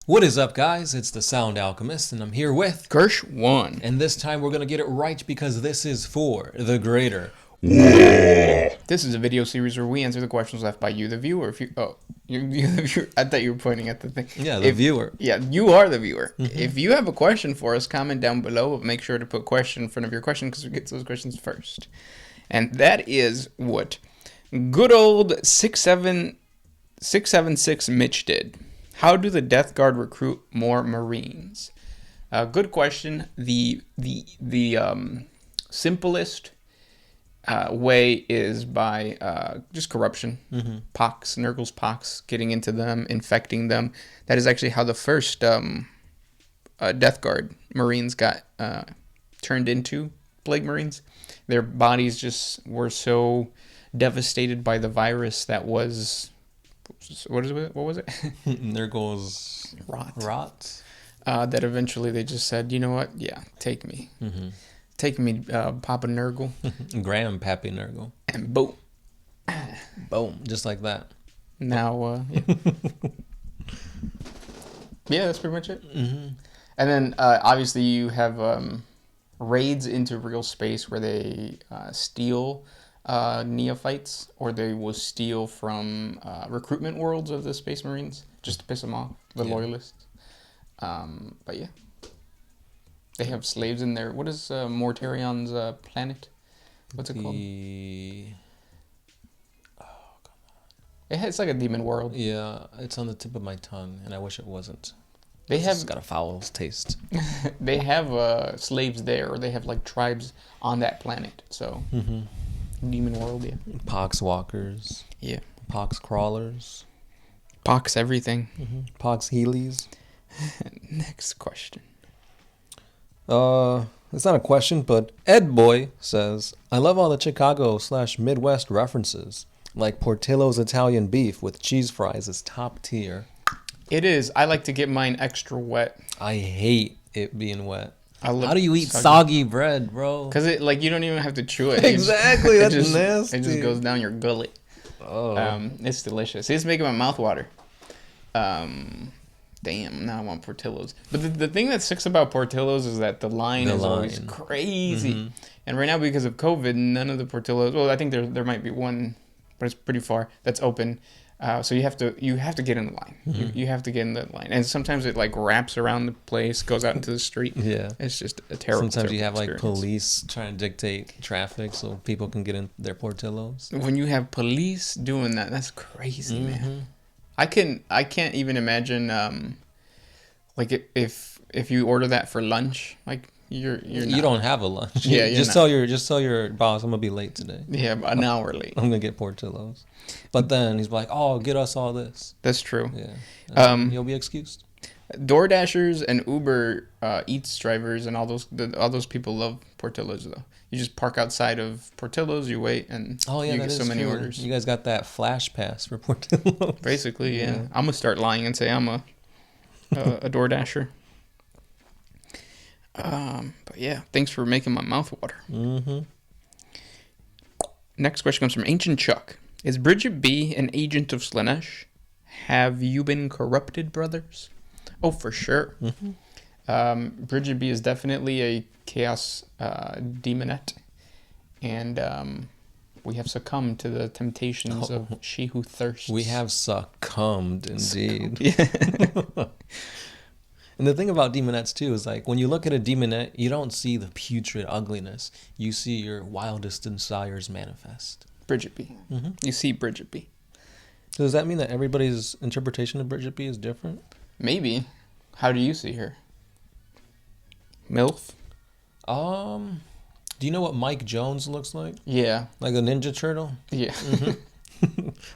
What is up, guys? It's the Sound Alchemist, and I'm here with Gersh 1. And this time we're gonna get it right because this is for the greater. This is a video series where we answer the questions left by you, the viewer. If you, you the viewer. I thought you were pointing at the thing. Yeah, the viewer. Yeah, you are the viewer. If you have a question for us, comment down below. But make sure to put question in front of your question because we get those questions first. And that is what good old 676 Mitch did. How do the Death Guard recruit more Marines? Good question. The simplest way is by just corruption. Pox, Nurgle's pox, getting into them, infecting them. That is actually how the first Death Guard Marines got turned into Plague Marines. Their bodies just were so devastated by the virus that was... What was it? Nurgle's rot. That eventually they just said, you know what? Yeah, take me. Take me, Papa Nurgle. Grandpappy Nurgle. And boom. Boom. Just like that. Now, yeah. Yeah, that's pretty much it. And then, obviously, you have raids into real space where they steal neophytes, or they will steal from recruitment worlds of the Space Marines just to piss them off, the loyalists. But yeah, they have slaves in there. What is Mortarion's planet? What's it called? Oh, come on. It's like a demon world. Yeah, it's on the tip of my tongue, and I wish it wasn't. It's got a foul taste. They have slaves there, or they have like tribes on that planet. So. Demon world, yeah. Pox walkers. Yeah. Pox crawlers. Pox everything. Pox healies. Next question. It's not a question, but Ed Boy says, I love all the Chicago/Midwest references. Like Portillo's Italian beef with cheese fries is top tier. It is. I like to get mine extra wet. I hate it being wet. How do you eat soggy bread, bro? Because you don't even have to chew it. Exactly, that's nasty. It just goes down your gullet. Oh. It's delicious. It's making my mouth water. Damn, now I want Portillo's. But the thing that sucks about Portillo's is that the line is always crazy. And right now, because of COVID, none of the Portillo's. Well, I think there might be one, but it's pretty far, that's open. So you have to get in the line. You have to get in the line, and sometimes it like wraps around the place, goes out into the street. Yeah, it's just a terrible. Sometimes you have experience. Like police trying to dictate traffic so people can get in their Portillos. When you have police doing that, that's crazy, man. I can't even imagine like if you order that for lunch, like you don't have a lunch. Yeah, just tell your boss I'm gonna be late today. Yeah, an hour late. I'm gonna get Portillos. But then he's like, "Oh, get us all this." That's true. Yeah. You'll be excused. DoorDashers and Uber Eats drivers and all those people love Portillos though. You just park outside of Portillos, you wait, and you get so many orders. You guys got that flash pass for Portillos. Basically, yeah. I'm gonna start lying and say I'm a DoorDasher. But yeah, thanks for making my mouth water. Next question comes from Ancient Chuck. Is Bridget B an agent of Slaanesh? Have you been corrupted, brothers? Oh, for sure. Bridget B is definitely a chaos demonette, and we have succumbed to the temptations of she who thirsts. We have succumbed, indeed. Yeah. And the thing about demonettes too is like when you look at a demonette, you don't see the putrid ugliness. You see your wildest desires manifest. Bridget B. You see Bridget B. So does that mean that everybody's interpretation of Bridget B is different? Maybe. How do you see her? MILF? Do you know what Mike Jones looks like? Yeah. Like a Ninja Turtle? Yeah.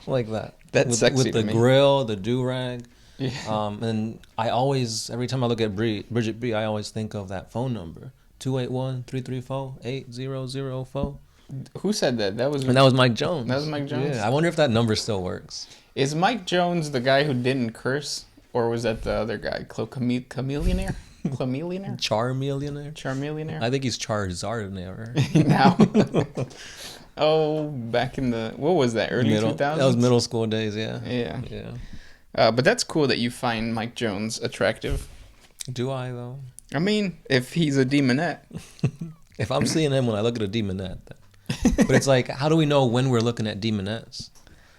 Like that. That's sexy with the to me. grill, the do-rag. Yeah. And I always, every time I look at Bridget B, I always think of that phone number. 281-334-8004. Who said that? That was Mike Jones. That was Mike Jones? Yeah, I wonder if that number still works. Is Mike Jones the guy who didn't curse? Or was that the other guy? Chameleonaire? Charmeleonaire? I think he's Charizardinaire. Now. Oh, back in the... What was that? Early 2000s? That was middle school days, yeah. Yeah. Yeah. But that's cool that you find Mike Jones attractive. Do I though? I mean, if he's a demonette. If I'm seeing him when I look at a demonette, but it's like, how do we know when we're looking at demonettes?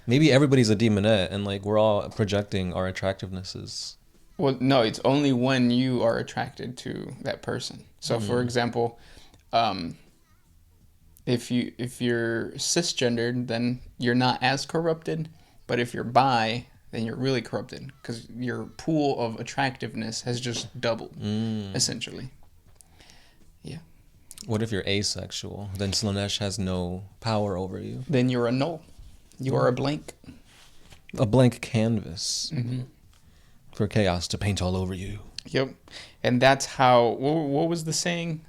Maybe everybody's a demonette, and like we're all projecting our attractivenesses. Well, no, it's only when you are attracted to that person. So, for example, if you're cisgendered, then you're not as corrupted. But if you're bi, then you're really corrupted because your pool of attractiveness has just doubled, essentially. Yeah. What if you're asexual? Then Slanesh has no power over you. Then you're a null. You are a blank. A blank canvas for chaos to paint all over you. Yep. And that's how, what was the saying?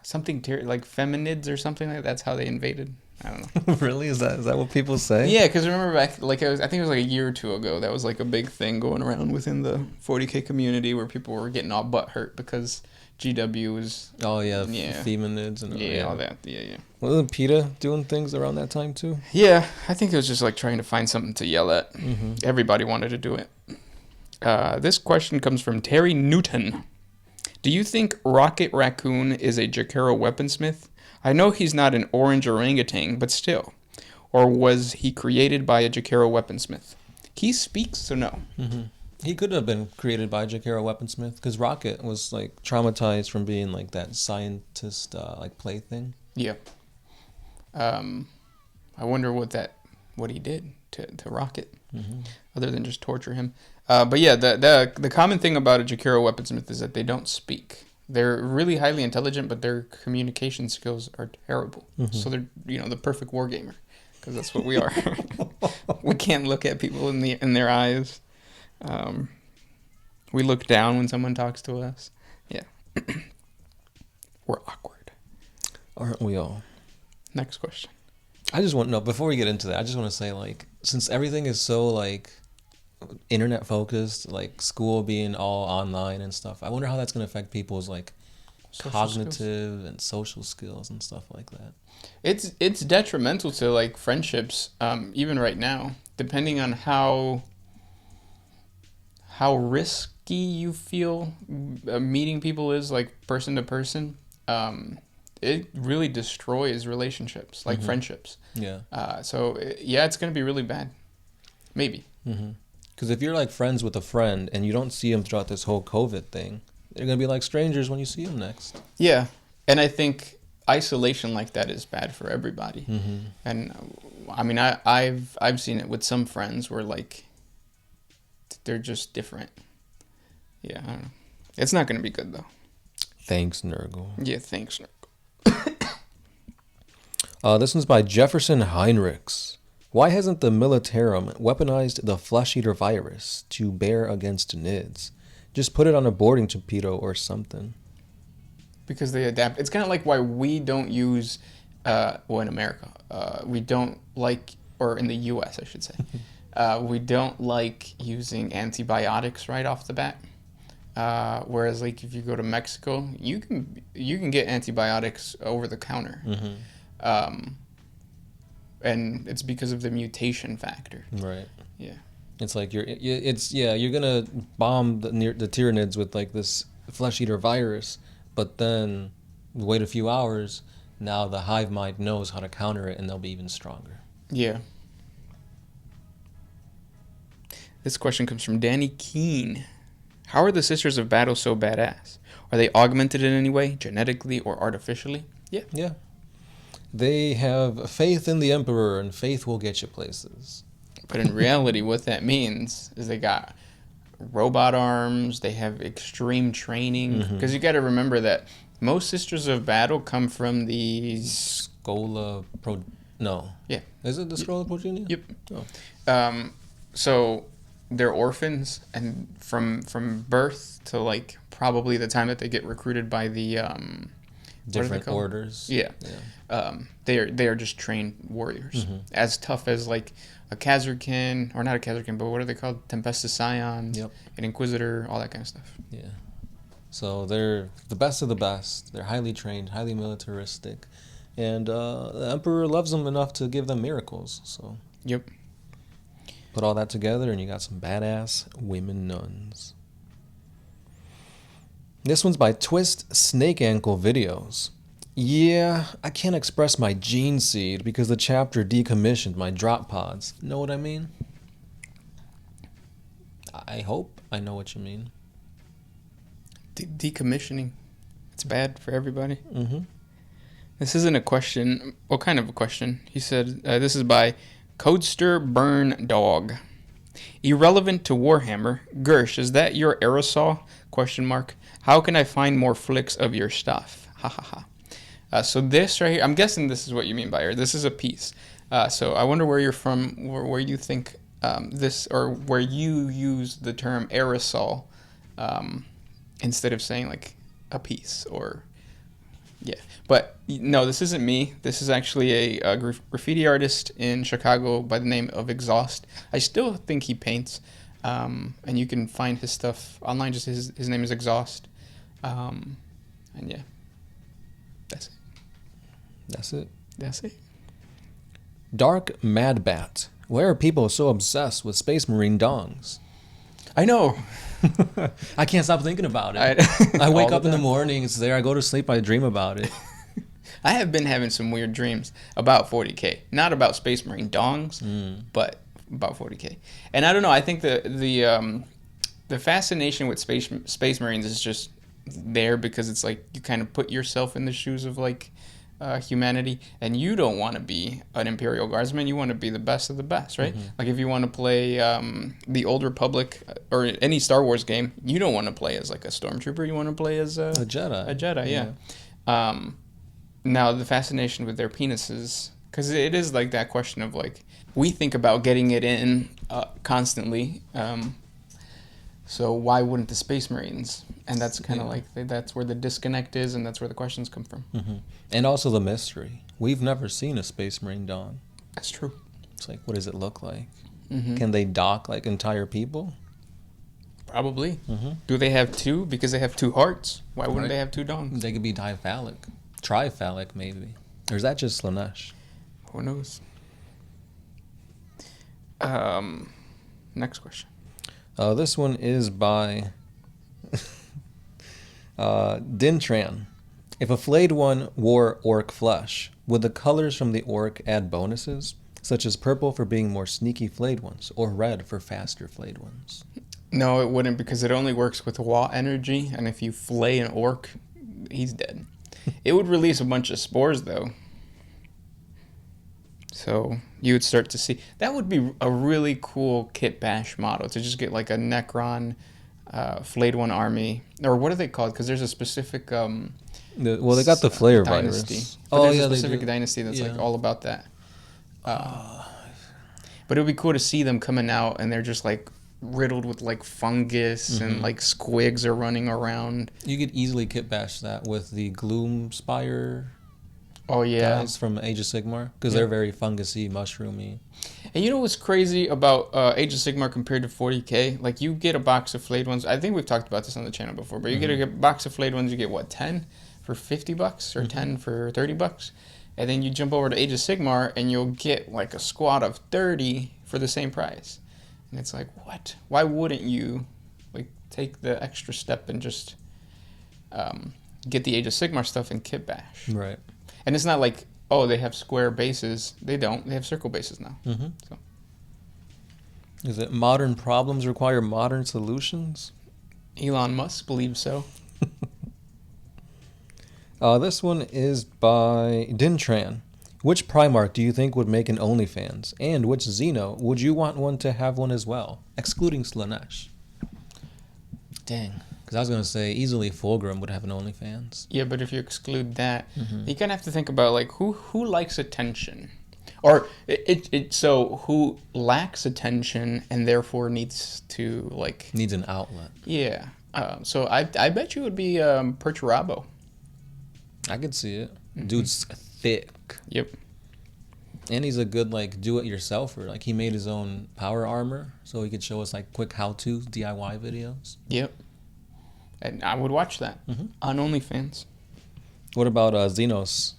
Something like feminids or something like that. That's how they invaded. I don't know. Really? Is that what people say? Yeah, because remember back, like I think it was like a year or two ago, that was like a big thing going around within the 40K community where people were getting all butt hurt because GW was. Oh yeah, feminids and all that. Yeah. Wasn't PETA doing things around that time too? Yeah, I think it was just like trying to find something to yell at. Everybody wanted to do it. This question comes from Terry Newton. Do you think Rocket Raccoon is a Jakiro weaponsmith? I know he's not an orange orangutan, but still. Or was he created by a Jakiro weaponsmith? He speaks, so no. He could have been created by Jakiro weaponsmith because Rocket was like traumatized from being like that scientist like plaything. Yeah. I wonder what he did to Rocket, other than just torture him. But yeah, the common thing about a Jakiro weaponsmith is that they don't speak. They're really highly intelligent, but their communication skills are terrible. So they're the perfect war gamer, because that's what we are. We can't look at people in their eyes. We look down when someone talks to us. Yeah. We're awkward. Aren't we all? Next question. I just want before we get into that, I just want to say, like, since everything is so like internet focused, like school being all online and stuff, I wonder how that's going to affect people's like cognitive and social skills and stuff like that. It's detrimental to like friendships, even right now, depending on how risky you feel meeting people is, like person to person. It really destroys relationships, like friendships. Yeah. So it's going to be really bad. Maybe. Because if you're like friends with a friend and you don't see them throughout this whole COVID thing, they're going to be like strangers when you see them next. Yeah. And I think isolation like that is bad for everybody. And I mean, I've seen it with some friends where like they're just different. Yeah, I don't know. It's not going to be good though. Thanks, Nurgle. Yeah, thanks, Nurgle. This one's by Jefferson Heinrichs. Why hasn't the Militarum weaponized the flesh eater virus to bear against NIDS? Just put it on a boarding torpedo or something. Because they adapt. It's kind of like why we don't use, in America, we don't like, or in the U.S. I should say, we don't like using antibiotics right off the bat. Whereas like if you go to Mexico, you can get antibiotics over the counter. And it's because of the mutation factor. Right. Yeah. It's like you're gonna bomb the Tyranids with like this flesh eater virus, but then wait a few hours. Now the hive mind knows how to counter it, and they'll be even stronger. Yeah. This question comes from Danny Keene. How are the Sisters of Battle so badass? Are they augmented in any way, genetically or artificially? Yeah. Yeah. They have faith in the Emperor, and faith will get you places. But in reality, what that means is they got robot arms, they have extreme training. Because you got to remember that most Sisters of Battle come from the... No. Yeah. Is it the Scola Progenia? Yep. Oh. So they're orphans, and from birth to like probably the time that they get recruited by the... different orders. Yeah. They are just trained warriors, as tough as like a Khazarkin, or not a Khazarkin, but what are they called? Tempestus Scions, an Inquisitor, all that kind of stuff. Yeah. So they're the best of the best. They're highly trained, highly militaristic, and the Emperor loves them enough to give them miracles. So. Yep. Put all that together and you got some badass women nuns. This one's by Twist Snake Ankle Videos. Yeah, I can't express my gene seed because the chapter decommissioned my drop pods. Know what I mean? I hope I know what you mean. Decommissioning. It's bad for everybody. Mm-hmm. This isn't a question. What kind of a question? He said, this is by Codester Burn Dog. Irrelevant to Warhammer. Gersh, is that your aerosol? Question mark. How can I find more flicks of your stuff? Ha ha ha. So this right here, I'm guessing this is what you mean by it. This is a piece. So I wonder where you're from, where you think this, or where you use the term aerosol instead of saying like a piece or, yeah. But no, this isn't me. This is actually a graffiti artist in Chicago by the name of Exhaust. I still think he paints, and you can find his stuff online. Just his name is Exhaust, and yeah, that's it. That's it. Dark Mad Bat. Why are people so obsessed with Space Marine dongs? I know. I can't stop thinking about it. I wake up in the morning, it's there. I go to sleep, I dream about it. I have been having some weird dreams about 40K. Not about Space Marine dongs, but about 40K. And I don't know, I think the fascination with Space Marines is just there because it's like you kind of put yourself in the shoes of like humanity, and you don't want to be an Imperial Guardsman. You want to be the best of the best, right? Mm-hmm. Like if you want to play the Old Republic or any Star Wars game, you don't want to play as like a Stormtrooper. You want to play as a Jedi. A Jedi, yeah. Now the fascination with their penises, because it is like that question of like we think about getting it in constantly. So why wouldn't the Space Marines? And that's kind of like that's where the disconnect is, and that's where the questions come from. Mm-hmm. And also the mystery. We've never seen a Space Marine dong. That's true. It's like, what does it look like? Mm-hmm. Can they dock like entire people? Probably. Mm-hmm. Do they have two? Because they have two hearts. Why wouldn't they have two dongs? They could be diphallic. Triphallic, maybe. Or is that just Slanesh? Who knows? Next question. This one is by Dintran. If a flayed one wore orc flesh, would the colors from the orc add bonuses, such as purple for being more sneaky flayed ones, or red for faster flayed ones? No, it wouldn't, because it only works with WAAAGH energy, and if you flay an orc, he's dead. It would release a bunch of spores, though. So you would start to see... That would be a really cool kit bash model, to just get like a Necron flayed one army. Or what are they called? Because there's a specific... well, they got the Flayer dynasty. virus. But there's a specific dynasty that's like all about that. But it would be cool to see them coming out, and they're just like riddled with like fungus and like squigs are running around. You could easily kit bash that with the Gloom Spire guys from Age of Sigmar, because they're very fungusy, mushroomy. And you know what's crazy about Age of Sigmar compared to 40K? Like, you get a box of flayed ones. I think we've talked about this on the channel before, but you get a box of flayed ones, you get what, 10 for $50 or 10 for $30? And then you jump over to Age of Sigmar and you'll get like a squad of 30 for the same price. And it's like, what? Why wouldn't you like take the extra step and just get the Age of Sigmar stuff and kit bash? Right. And it's not like, oh, they have square bases. They don't. They have circle bases now. Mm-hmm. So, is it modern problems require modern solutions? Elon Musk believes so. This one is by Dintran. Which Primarch do you think would make an OnlyFans? And which Xeno would you want one to have one as well? Excluding Slanesh. Dang. Because I was going to say, easily Fulgrim would have an OnlyFans. Yeah, but if you exclude that, you kind of have to think about, like, who likes attention? Or, so who lacks attention and therefore needs to, like... Needs an outlet. Yeah. So I bet you it would be Perturabo. I could see it. Dude's thick. Yep. And he's a good, like, do-it-yourselfer. Like, he made his own power armor, so he could show us, like, quick how-to DIY videos. Yep. And I would watch that on OnlyFans. What about Xenos?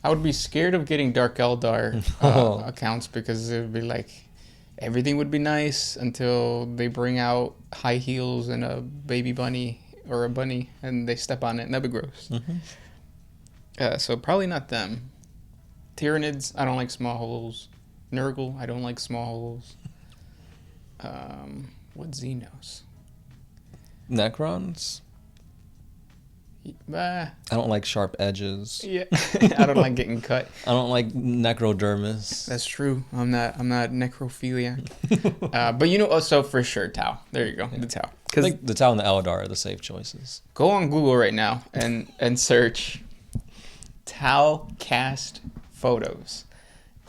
I would be scared of getting Dark Eldar Oh. accounts because it would be like everything would be nice until they bring out high heels and a baby bunny or a bunny and they step on it and that'd be gross. So probably not them. Tyranids, I don't like small holes. Nurgle, I don't like small holes. What Xenos? Necrons? Ah, I don't like sharp edges. yeah, I don't like getting cut. I don't like necrodermis. That's true. I'm not necrophiliac. But so for sure, Tau. There you go, the Tau. I Because think the Tau and the Eldar are the safe choices. go on Google right now and search Tau cast photos,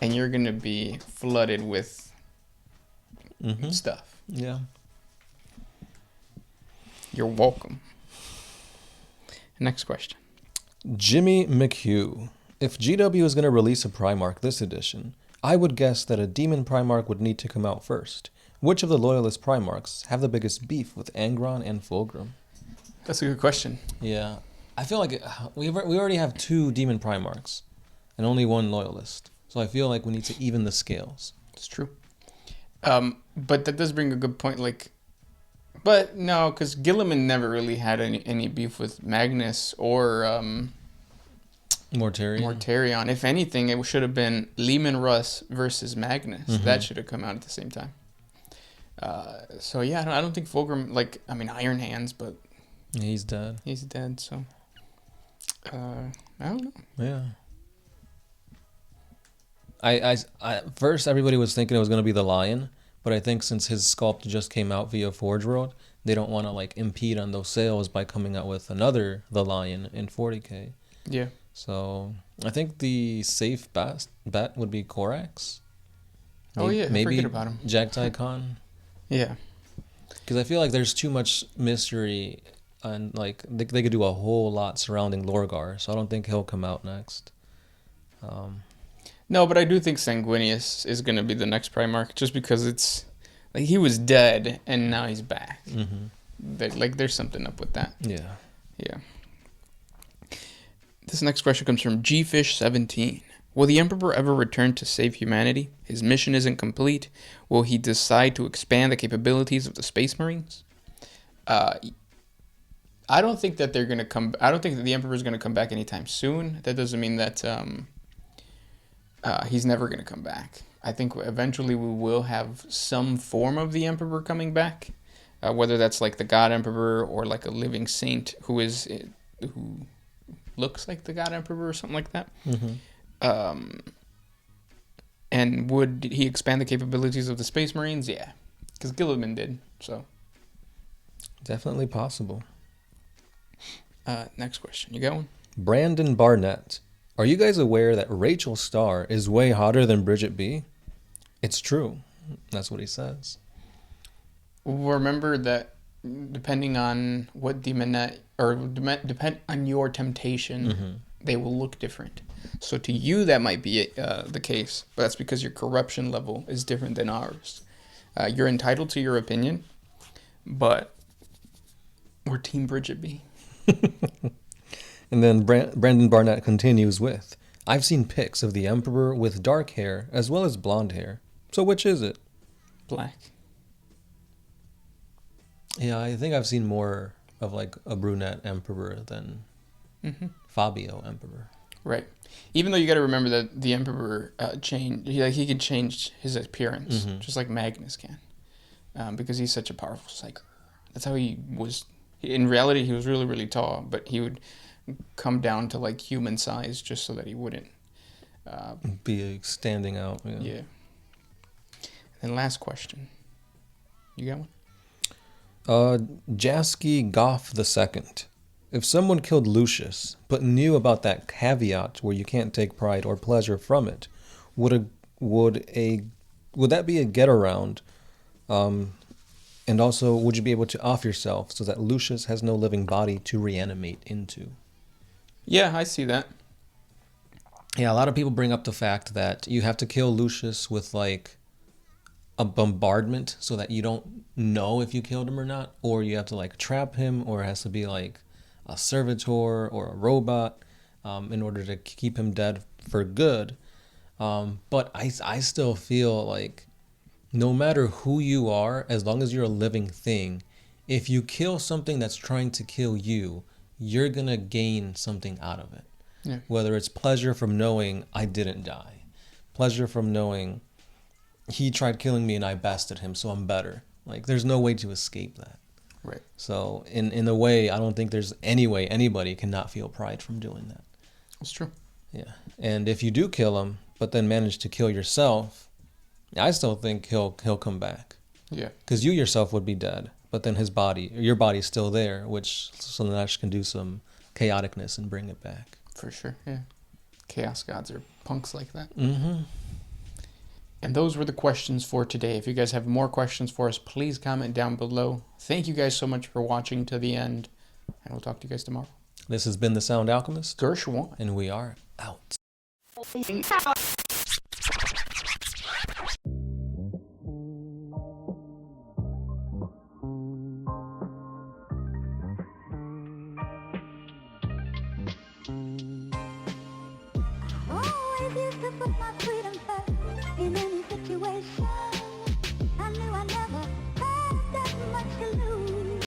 and you're gonna be flooded with stuff. Yeah. You're welcome. Next question. Jimmy McHugh. If GW is going to release a Primarch this edition, I would guess that a Demon Primarch would need to come out first. Which of the Loyalist Primarchs have the biggest beef with Angron and Fulgrim? That's a good question. Yeah. I feel like we already have 2 Demon Primarchs and only 1 Loyalist. So I feel like we need to even the scales. It's true. But that does bring a good point. But no, because Gilliman never really had any beef with Magnus or Mortarion. If anything, it should have been Leman Russ versus Magnus. That should have come out at the same time. So yeah, I don't think Fulgrim, Iron Hands, but He's dead. He's dead. So I don't know. Yeah. I first everybody was thinking it was gonna be the Lion, but I think since his sculpt just came out via Forge World, they don't want to impede on those sales by coming out with another the Lion in 40K. Yeah. So I think the safe bet would be Korax. I forget about him. Jagtai Khan. Yeah. Because I feel like there's too much mystery, and they could do a whole lot surrounding Lorgar, so I don't think he'll come out next. No, but I do think Sanguinius is going to be the next Primarch, just because it's he was dead and now he's back. There's something up with that. Yeah. Yeah. This next question comes from GFish17. Will the Emperor ever return to save humanity? His mission isn't complete. Will he decide to expand the capabilities of the Space Marines? I don't think that they're going to come. I don't think that the Emperor is going to come back anytime soon. That doesn't mean that he's never going to come back. I think eventually we will have some form of the Emperor coming back, whether that's the God Emperor or a living saint who looks like the God Emperor or something like that. And would he expand the capabilities of the Space Marines? Yeah, because Gilliman did. So definitely possible. Next question. You got one? Brandon Barnett. Are you guys aware that Rachel Starr is way hotter than Bridget B? It's true. That's what he says. Remember that depending on what demonette, or depend on your temptation, they will look different. So to you, that might be the case, but that's because your corruption level is different than ours. You're entitled to your opinion, but we're Team Bridget B. And then Brandon Barnett continues with, I've seen pics of the Emperor with dark hair as well as blonde hair. So which is it? Black. Yeah, I think I've seen more of a brunette Emperor than Fabio Emperor. Right. Even though you got to remember that the Emperor changed, he can change his appearance just like Magnus can, because he's such a powerful psyker. That's how he was. In reality, he was really, really tall, but he would come down to human size just so that he wouldn't be standing out. Yeah. And last question. You got one? Jasky Goff II. If someone killed Lucius, but knew about that caveat where you can't take pride or pleasure from it, would that be a get around? And also, would you be able to off yourself so that Lucius has no living body to reanimate into? Yeah, I see that. Yeah, a lot of people bring up the fact that you have to kill Lucius with a bombardment so that you don't know if you killed him or not, or you have to trap him, or it has to be a servitor or a robot in order to keep him dead for good. But I still feel like no matter who you are, as long as you're a living thing, if you kill something that's trying to kill you, you're going to gain something out of it. Yeah. Whether it's pleasure from knowing I didn't die, pleasure from knowing he tried killing me and I bested him, so I'm better. Like, there's no way to escape that. Right. So in a way, I don't think there's any way anybody cannot feel pride from doing that. That's true. Yeah. And if you do kill him, but then manage to kill yourself, I still think he'll come back. Yeah. Because you yourself would be dead, but then your body's still there, which Slaanesh can do some chaoticness and bring it back. For sure, yeah. Chaos gods are punks like that. Mm-hmm. And those were the questions for today. If you guys have more questions for us, please comment down below. Thank you guys so much for watching to the end, and we'll talk to you guys tomorrow. This has been The Sound Alchemist, Gershwan. and we are out. Oh, if you could put my